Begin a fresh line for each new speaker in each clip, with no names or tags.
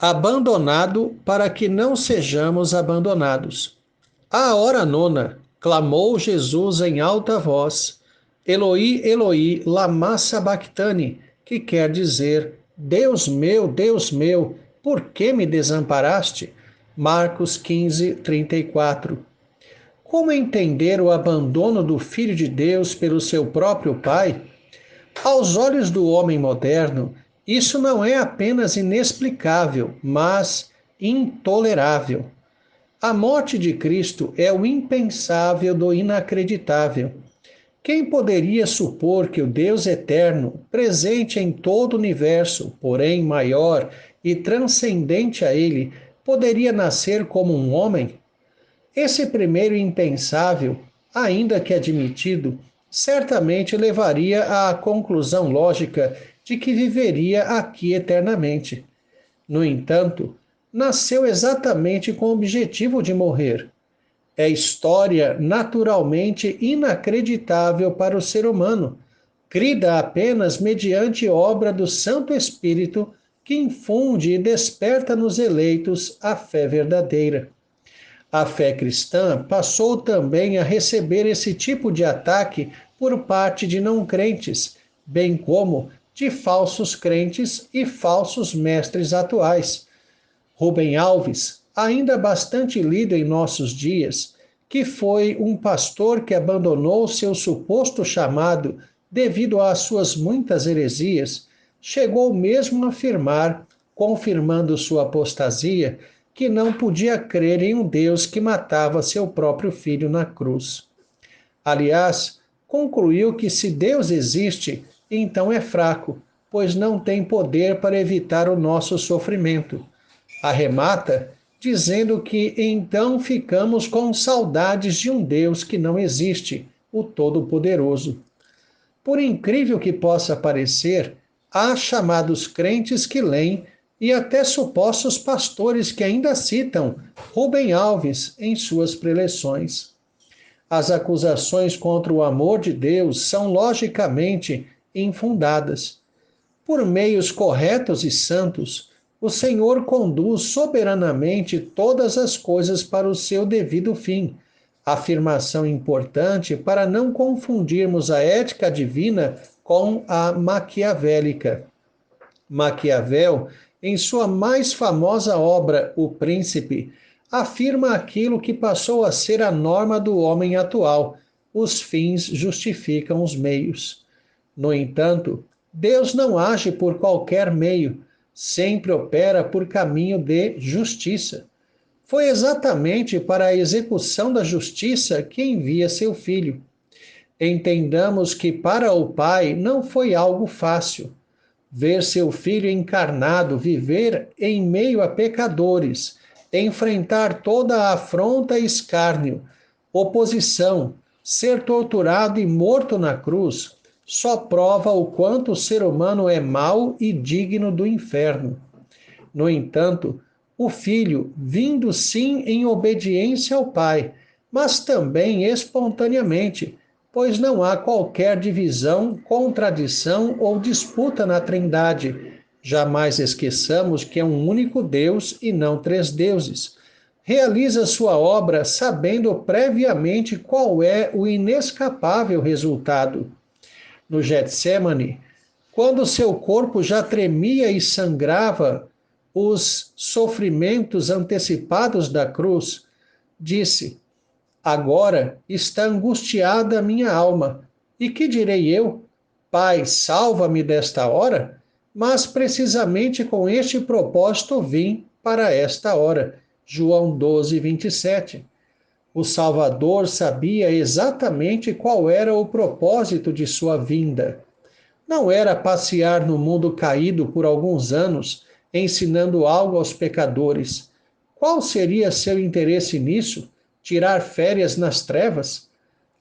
Abandonado para que não sejamos abandonados. À hora nona, clamou Jesus em alta voz: Eloi, Eloi, lama sabachthani, que quer dizer: Deus meu, por que me desamparaste? Marcos 15, 34. Como entender o abandono do Filho de Deus pelo seu próprio Pai? Aos olhos do homem moderno, isso não é apenas inexplicável, mas intolerável. A morte de Cristo é o impensável do inacreditável. Quem poderia supor que o Deus eterno, presente em todo o universo, porém maior e transcendente a ele, poderia nascer como um homem? Esse primeiro impensável, ainda que admitido, certamente levaria à conclusão lógica de que viveria aqui eternamente. No entanto, nasceu exatamente com o objetivo de morrer. É história naturalmente inacreditável para o ser humano, crida apenas mediante obra do Santo Espírito que infunde e desperta nos eleitos a fé verdadeira. A fé cristã passou também a receber esse tipo de ataque por parte de não crentes, bem como de falsos crentes e falsos mestres atuais. Rubem Alves, ainda bastante lido em nossos dias, que foi um pastor que abandonou seu suposto chamado devido às suas muitas heresias, chegou mesmo a afirmar, confirmando sua apostasia, que não podia crer em um Deus que matava seu próprio filho na cruz. Aliás, concluiu que se Deus existe, então é fraco, pois não tem poder para evitar o nosso sofrimento. Arremata dizendo que então ficamos com saudades de um Deus que não existe, o Todo-Poderoso. Por incrível que possa parecer, há chamados crentes que leem e até supostos pastores que ainda citam Rubem Alves em suas preleções. As acusações contra o amor de Deus são logicamente infundadas. Por meios corretos e santos, o Senhor conduz soberanamente todas as coisas para o seu devido fim. Afirmação importante para não confundirmos a ética divina com a maquiavélica. Maquiavel, em sua mais famosa obra, O Príncipe, afirma aquilo que passou a ser a norma do homem atual: os fins justificam os meios. No entanto, Deus não age por qualquer meio, sempre opera por caminho de justiça. Foi exatamente para a execução da justiça que envia seu Filho. Entendamos que para o Pai não foi algo fácil. Ver seu Filho encarnado viver em meio a pecadores, enfrentar toda a afronta e escárnio, oposição, ser torturado e morto na cruz, só prova o quanto o ser humano é mau e digno do inferno. No entanto, o Filho, vindo sim em obediência ao Pai, mas também espontaneamente, pois não há qualquer divisão, contradição ou disputa na Trindade. Jamais esqueçamos que é um único Deus e não três deuses. Realiza sua obra sabendo previamente qual é o inescapável resultado. No Getsemane, quando seu corpo já tremia e sangrava os sofrimentos antecipados da cruz, disse: Agora está angustiada a minha alma. E que direi eu? Pai, salva-me desta hora? Mas precisamente com este propósito vim para esta hora. João 12, 27. O Salvador sabia exatamente qual era o propósito de sua vinda. Não era passear no mundo caído por alguns anos, ensinando algo aos pecadores. Qual seria seu interesse nisso? Tirar férias nas trevas?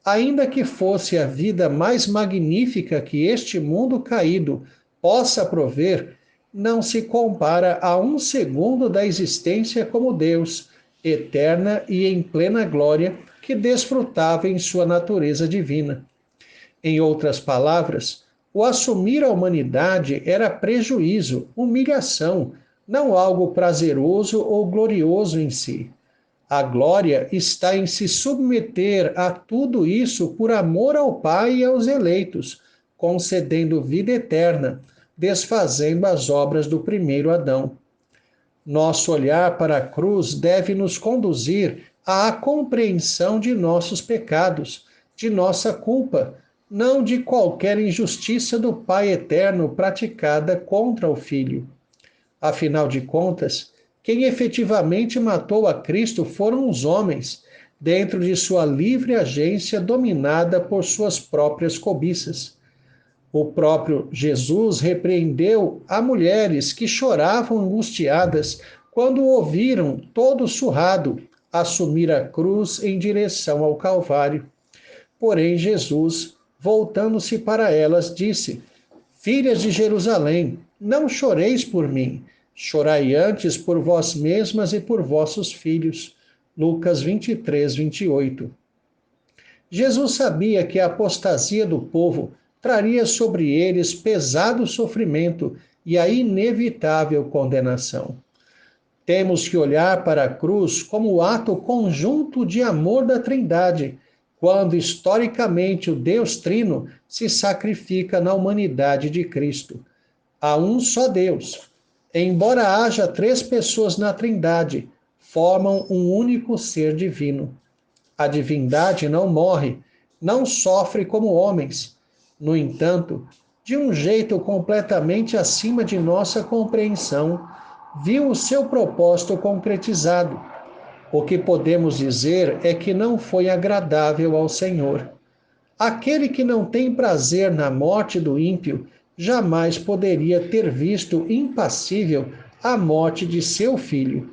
Ainda que fosse a vida mais magnífica que este mundo caído possa prover, não se compara a um segundo da existência como Deus, eterna e em plena glória, que desfrutava em sua natureza divina. Em outras palavras, o assumir a humanidade era prejuízo, humilhação, não algo prazeroso ou glorioso em si. A glória está em se submeter a tudo isso por amor ao Pai e aos eleitos, concedendo vida eterna, desfazendo as obras do primeiro Adão. Nosso olhar para a cruz deve nos conduzir à compreensão de nossos pecados, de nossa culpa, não de qualquer injustiça do Pai eterno praticada contra o Filho. Afinal de contas, quem efetivamente matou a Cristo foram os homens, dentro de sua livre agência dominada por suas próprias cobiças. O próprio Jesus repreendeu a mulheres que choravam angustiadas quando ouviram todo surrado assumir a cruz em direção ao Calvário. Porém, Jesus, voltando-se para elas, disse: Filhas de Jerusalém, não choreis por mim, chorai antes por vós mesmas e por vossos filhos. Lucas 23, 28. Jesus sabia que a apostasia do povo traria sobre eles pesado sofrimento e a inevitável condenação. Temos que olhar para a cruz como o ato conjunto de amor da Trindade, quando historicamente o Deus Trino se sacrifica na humanidade de Cristo. Há um só Deus. Embora haja três pessoas na Trindade, formam um único ser divino. A divindade não morre, não sofre como homens. No entanto, de um jeito completamente acima de nossa compreensão, viu o seu propósito concretizado. O que podemos dizer é que não foi agradável ao Senhor. Aquele que não tem prazer na morte do ímpio jamais poderia ter visto impassível a morte de seu filho.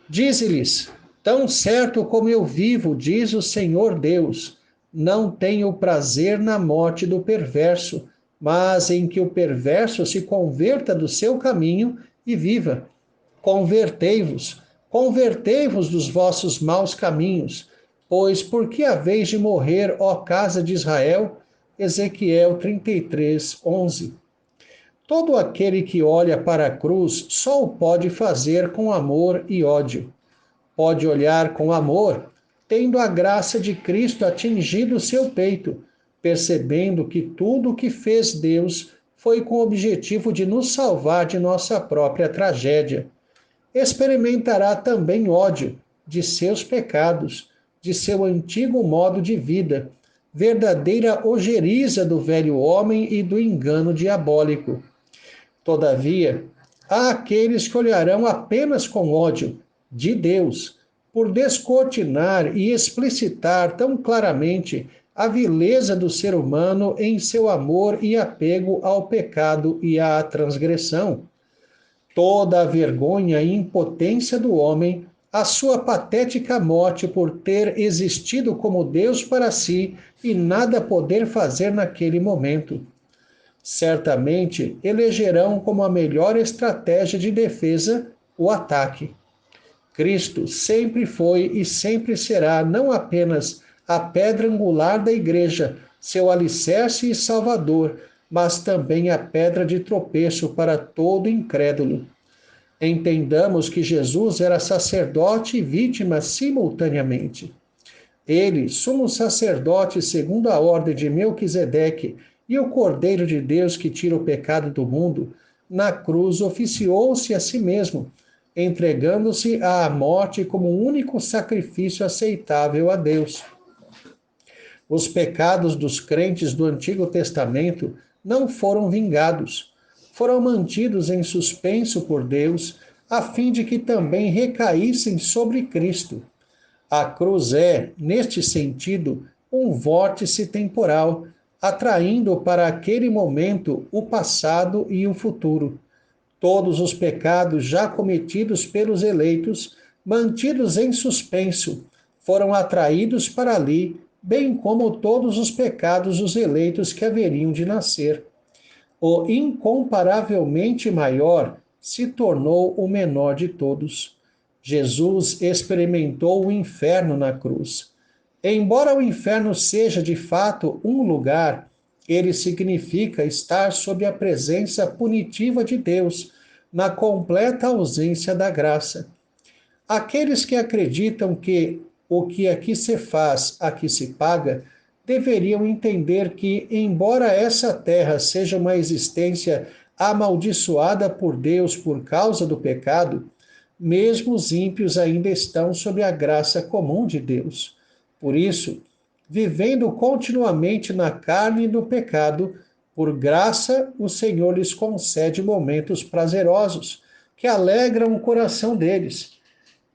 Dize-lhes: Tão certo como eu vivo, diz o Senhor Deus, não tenho prazer na morte do perverso, mas em que o perverso se converta do seu caminho e viva. Convertei-vos, convertei-vos dos vossos maus caminhos, pois por que haveis de morrer, ó casa de Israel? Ezequiel 33, 11. Todo aquele que olha para a cruz só o pode fazer com amor e ódio. Pode olhar com amor, tendo a graça de Cristo atingido o seu peito, percebendo que tudo o que fez Deus foi com o objetivo de nos salvar de nossa própria tragédia. Experimentará também ódio de seus pecados, de seu antigo modo de vida, verdadeira ojeriza do velho homem e do engano diabólico. Todavia, há aqueles que olharão apenas com ódio de Deus, por descortinar e explicitar tão claramente a vileza do ser humano em seu amor e apego ao pecado e à transgressão. Toda a vergonha e impotência do homem, a sua patética morte por ter existido como Deus para si e nada poder fazer naquele momento. Certamente elegerão como a melhor estratégia de defesa o ataque. Cristo sempre foi e sempre será não apenas a pedra angular da igreja, seu alicerce e salvador, mas também a pedra de tropeço para todo incrédulo. Entendamos que Jesus era sacerdote e vítima simultaneamente. Ele, sumo sacerdote segundo a ordem de Melquisedeque, e o Cordeiro de Deus que tira o pecado do mundo, na cruz oficiou-se a si mesmo, entregando-se à morte como o único sacrifício aceitável a Deus. Os pecados dos crentes do Antigo Testamento não foram vingados, foram mantidos em suspenso por Deus, a fim de que também recaíssem sobre Cristo. A cruz é, neste sentido, um vórtice temporal, atraindo para aquele momento o passado e o futuro. Todos os pecados já cometidos pelos eleitos, mantidos em suspenso, foram atraídos para ali, bem como todos os pecados dos eleitos que haveriam de nascer. O incomparavelmente maior se tornou o menor de todos. Jesus experimentou o inferno na cruz. Embora o inferno seja de fato um lugar, ele significa estar sob a presença punitiva de Deus, na completa ausência da graça. Aqueles que acreditam que o que aqui se faz, aqui se paga, deveriam entender que, embora essa terra seja uma existência amaldiçoada por Deus por causa do pecado, mesmo os ímpios ainda estão sob a graça comum de Deus. Por isso, vivendo continuamente na carne e no pecado, por graça o Senhor lhes concede momentos prazerosos, que alegram o coração deles.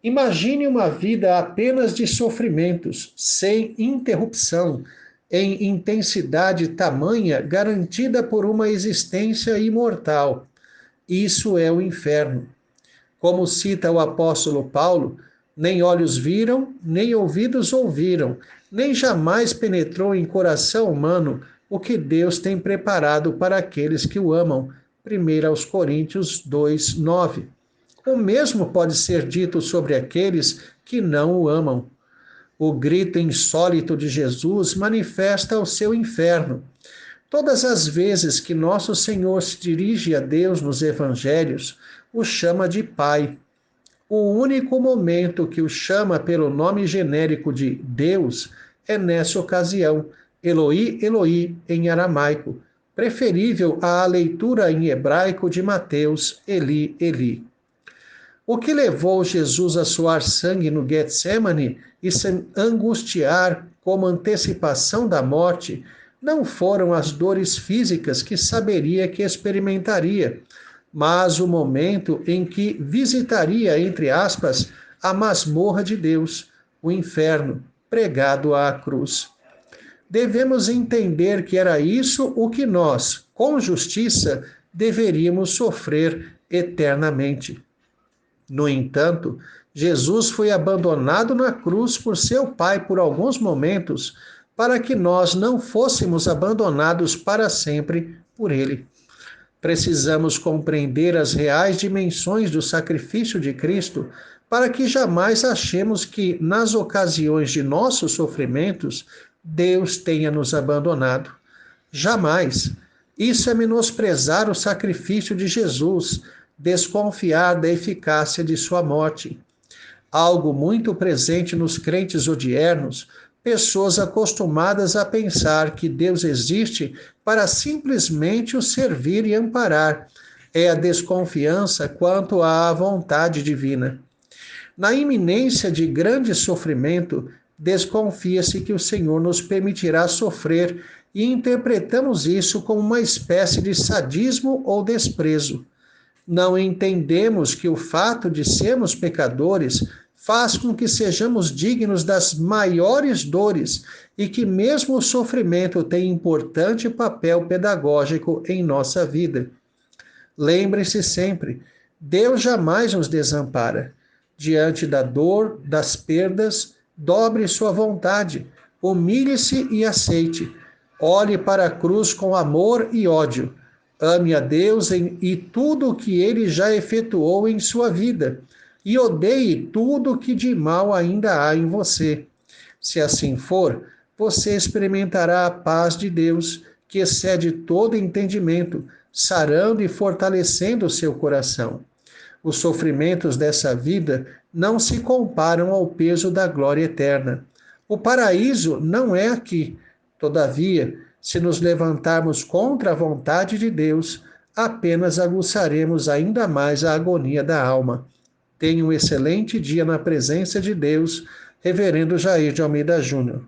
Imagine uma vida apenas de sofrimentos, sem interrupção, em intensidade tamanha garantida por uma existência imortal. Isso é o inferno. Como cita o apóstolo Paulo, nem olhos viram, nem ouvidos ouviram, nem jamais penetrou em coração humano o que Deus tem preparado para aqueles que o amam. 1 aos Coríntios 2, 9. O mesmo pode ser dito sobre aqueles que não o amam. O grito insólito de Jesus manifesta o seu inferno. Todas as vezes que nosso Senhor se dirige a Deus nos evangelhos, o chama de Pai. O único momento que o chama pelo nome genérico de Deus é nessa ocasião, Eloi, Eloi, em aramaico, preferível à leitura em hebraico de Mateus, Eli, Eli. O que levou Jesus a suar sangue no Getsemane e se angustiar como antecipação da morte não foram as dores físicas que saberia que experimentaria, mas o momento em que visitaria, entre aspas, a masmorra de Deus, o inferno, pregado à cruz. Devemos entender que era isso o que nós, com justiça, deveríamos sofrer eternamente. No entanto, Jesus foi abandonado na cruz por seu Pai por alguns momentos, para que nós não fôssemos abandonados para sempre por Ele. Precisamos compreender as reais dimensões do sacrifício de Cristo para que jamais achemos que, nas ocasiões de nossos sofrimentos, Deus tenha nos abandonado. Jamais. Isso é menosprezar o sacrifício de Jesus, desconfiar da eficácia de sua morte. Algo muito presente nos crentes odiernos, pessoas acostumadas a pensar que Deus existe para simplesmente o servir e amparar. É a desconfiança quanto à vontade divina. Na iminência de grande sofrimento, desconfia-se que o Senhor nos permitirá sofrer e interpretamos isso como uma espécie de sadismo ou desprezo. Não entendemos que o fato de sermos pecadores faz com que sejamos dignos das maiores dores e que mesmo o sofrimento tem importante papel pedagógico em nossa vida. Lembre-se sempre, Deus jamais nos desampara. Diante da dor, das perdas, dobre sua vontade, humilhe-se e aceite. Olhe para a cruz com amor e ódio. Ame a Deus e tudo o que Ele já efetuou em sua vida, e odeie tudo o que de mal ainda há em você. Se assim for, você experimentará a paz de Deus, que excede todo entendimento, sarando e fortalecendo o seu coração. Os sofrimentos dessa vida não se comparam ao peso da glória eterna. O paraíso não é aqui. Todavia, se nos levantarmos contra a vontade de Deus, apenas aguçaremos ainda mais a agonia da alma. Tenha um excelente dia na presença de Deus, Reverendo Jair de Almeida Júnior.